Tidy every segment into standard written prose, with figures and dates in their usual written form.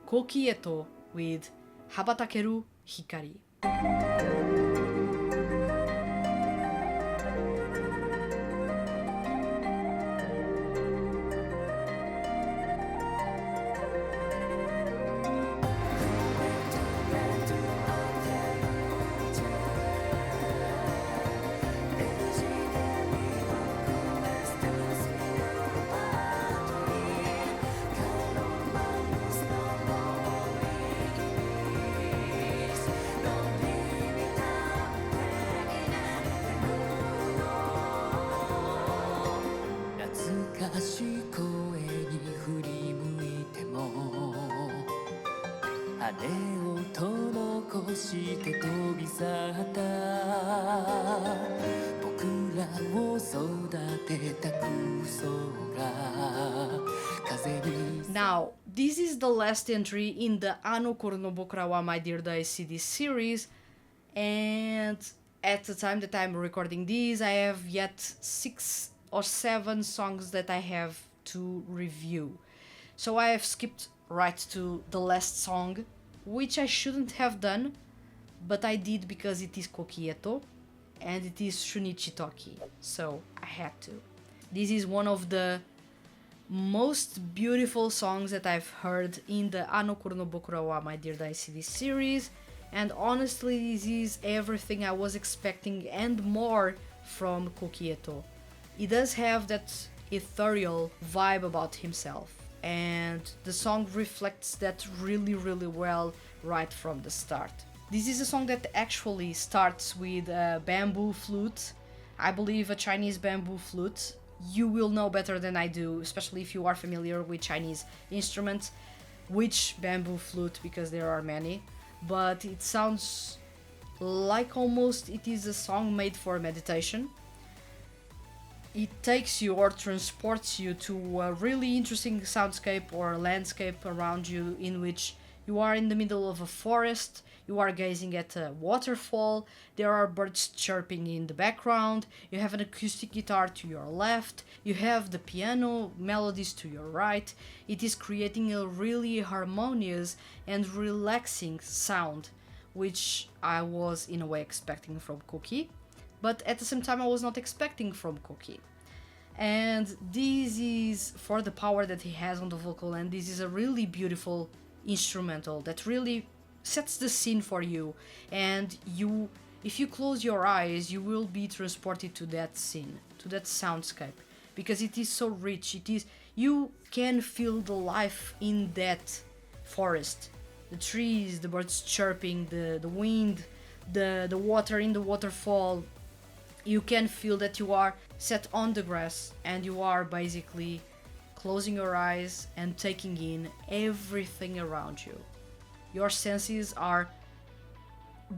Koki Eto with Habatakeru Hikari. Now, this is the last entry in the Koro no Bokura wa My Dear Day CD series, and at the time that I'm recording this, I have yet 6 or 7 songs that I have to review. So I have skipped right to the last song, which I shouldn't have done, but I did because it is Koki Eto and it is Shunichi Toki, so I had to. This is one of the most beautiful songs that I've heard in the Koro no Bokura wa My Dear Day CD series, and honestly this is everything I was expecting and more from Koki Eto. He does have that ethereal vibe about himself, and the song reflects that really well right from the start. This is a song that actually starts with a bamboo flute, I believe a Chinese bamboo flute. You will know better than I do, especially if you are familiar with Chinese instruments, which bamboo flute, because there are many, but it sounds like almost it is a song made for meditation. It takes you or transports you to a really interesting soundscape or landscape around you, in which you are in the middle of a forest, you are gazing at a waterfall, there are birds chirping in the background, you have an acoustic guitar to your left, you have the piano melodies to your right. It is creating a really harmonious and relaxing sound, which I was in a way expecting from Koki, but at the same time I was not expecting from Koki. And this is for the power that he has on the vocal, and this is a really beautiful instrumental that really sets the scene for you, and you, if you close your eyes, you will be transported to that scene, to that soundscape, because it is so rich. It is, you can feel the life in that forest, the trees, the birds chirping, the wind, the water in the waterfall. You can feel that you are set on the grass and you are basically closing your eyes and taking in everything around you. Your senses are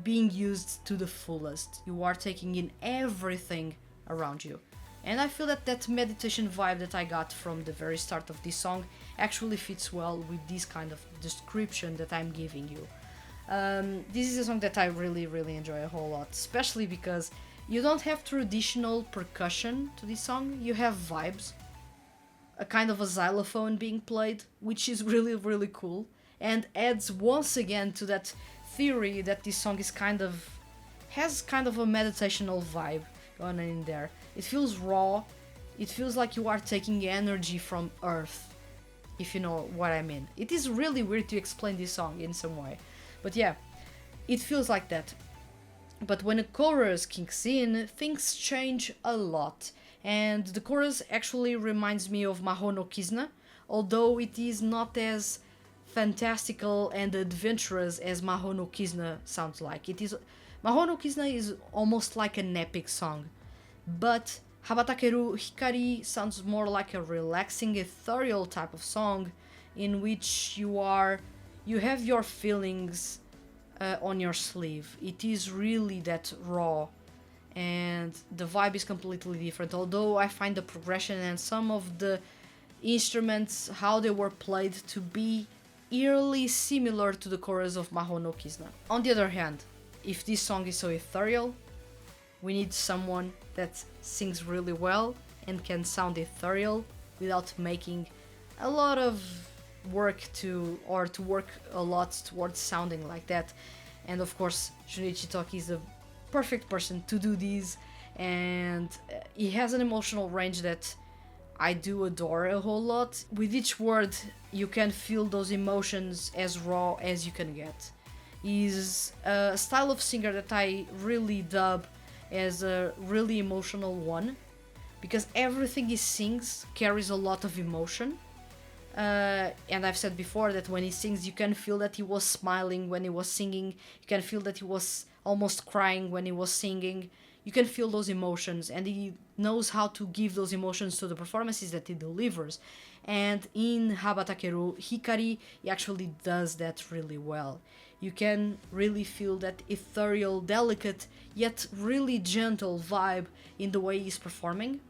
being used to the fullest. You are taking in everything around you. And I feel that that meditation vibe that I got from the very start of this song actually fits well with this kind of description that I'm giving you. This is a song that I really enjoy a whole lot, especially because you don't have traditional percussion to this song. You have vibes, a kind of a xylophone being played, which is really cool, and adds once again to that theory that this song is has kind of a meditational vibe going on in there. It feels raw, it feels like you are taking energy from earth, if you know what I mean. It is really weird to explain this song in some way, but yeah, it feels like that. But when a chorus kicks in, things change a lot, and the chorus actually reminds me of Mahou no Kizuna, although it is not as fantastical and adventurous as Mahou no Kizuna sounds like. Mahou no Kizuna is almost like an epic song, but Habatakeru Hikari sounds more like a relaxing, ethereal type of song, in which you have your feelings on your sleeve. It is really that raw, and the vibe is completely different, although I find the progression and some of the instruments, how they were played, to be eerily similar to the chorus of Mahou no Kizuna. On the other hand, if this song is so ethereal, we need someone that sings really well and can sound ethereal without making a lot of work to work a lot towards sounding like that. And of course, Shunichi Toki is a perfect person to do these, and he has an emotional range that I do adore a whole lot. With each word, you can feel those emotions as raw as you can get. He's a style of singer that I really dub as a really emotional one, because everything he sings carries a lot of emotion. And I've said before that when he sings, you can feel that he was smiling when he was singing. You can feel that he was almost crying when he was singing. You can feel those emotions, and he knows how to give those emotions to the performances that he delivers. And in Habatakeru Hikari, he actually does that really well. You can really feel that ethereal, delicate, yet really gentle vibe in the way he's performing.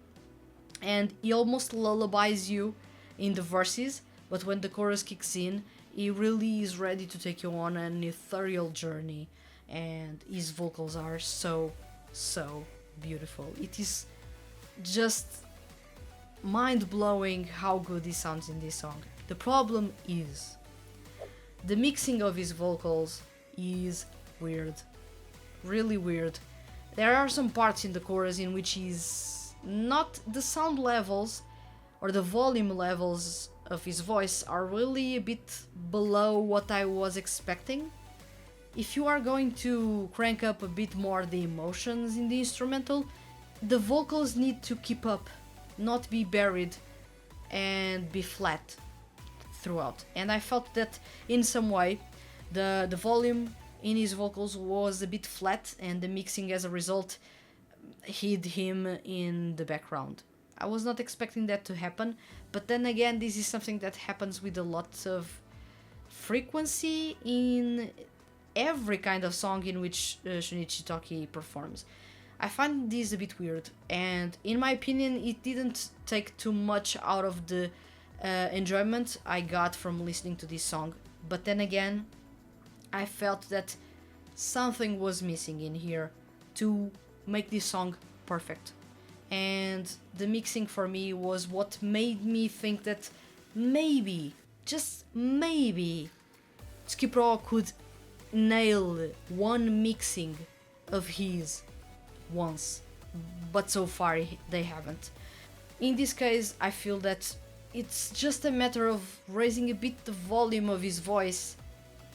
And he almost lullabies you in the verses, but when the chorus kicks in, he really is ready to take you on an ethereal journey, and his vocals are so beautiful. It is just mind-blowing how good he sounds in this song. The problem is the mixing of his vocals is weird, really weird. There are some parts in the chorus in which he's not, the sound levels or the volume levels of his voice are really a bit below what I was expecting. If you are going to crank up a bit more the emotions in the instrumental, the vocals need to keep up, not be buried and be flat throughout. And I felt that in some way the volume in his vocals was a bit flat, and the mixing as a result hid him in the background. I was not expecting that to happen, but then again, this is something that happens with a lot of frequency in every kind of song in which Shunichi Toki performs. I find this a bit weird, and in my opinion, it didn't take too much out of the enjoyment I got from listening to this song. But then again, I felt that something was missing in here to make this song perfect. And the mixing for me was what made me think that maybe, just maybe, Skip Row could nail one mixing of his once, but so far they haven't. In this case, I feel that it's just a matter of raising a bit the volume of his voice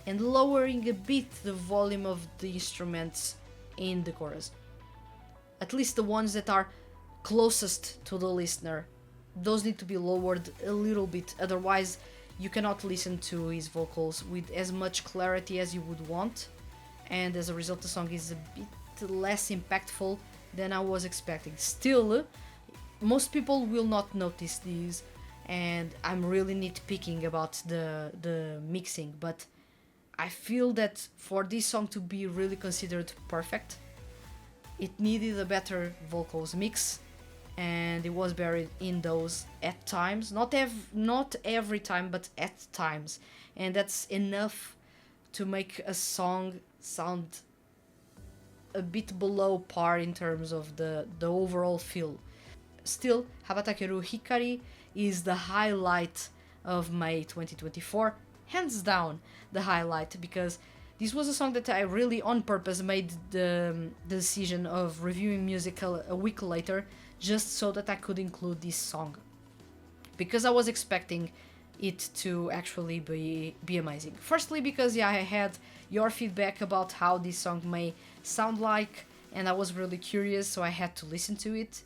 and lowering a bit the volume of the instruments in the chorus. At least the ones that are closest to the listener, those need to be lowered a little bit, otherwise you cannot listen to his vocals with as much clarity as you would want, and as a result the song is a bit less impactful than I was expecting. Still, most people will not notice these, and I'm really nitpicking about the mixing, but I feel that for this song to be really considered perfect, it needed a better vocals mix, and it was buried in those at times, not every time, but at times, and that's enough to make a song sound a bit below par in terms of the overall feel. Still, Habatakeru Hikari is the highlight of May 2024, hands down the highlight, because this was a song that I really on purpose made the decision of reviewing music a week later, just so that I could include this song, because I was expecting it to actually be amazing. Firstly, because I had your feedback about how this song may sound like, and I was really curious, so I had to listen to it.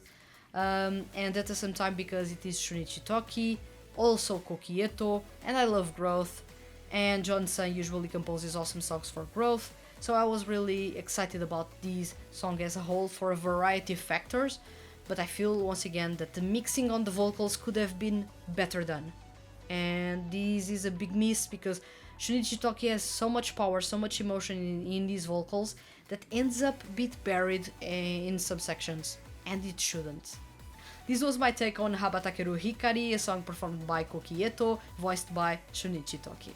And at the same time, because it is Shunichi Toki, also Koki Eto, and I love Growth, and John-san usually composes awesome songs for Growth, so I was really excited about this song as a whole for a variety of factors. But I feel once again that the mixing on the vocals could have been better done, and this is a big miss, because Shunichi Toki has so much power, so much emotion in these vocals that ends up a bit buried in some sections, and it shouldn't. This was my take on Habatakeru Hikari, a song performed by Koki Eto, voiced by Shunichi Toki.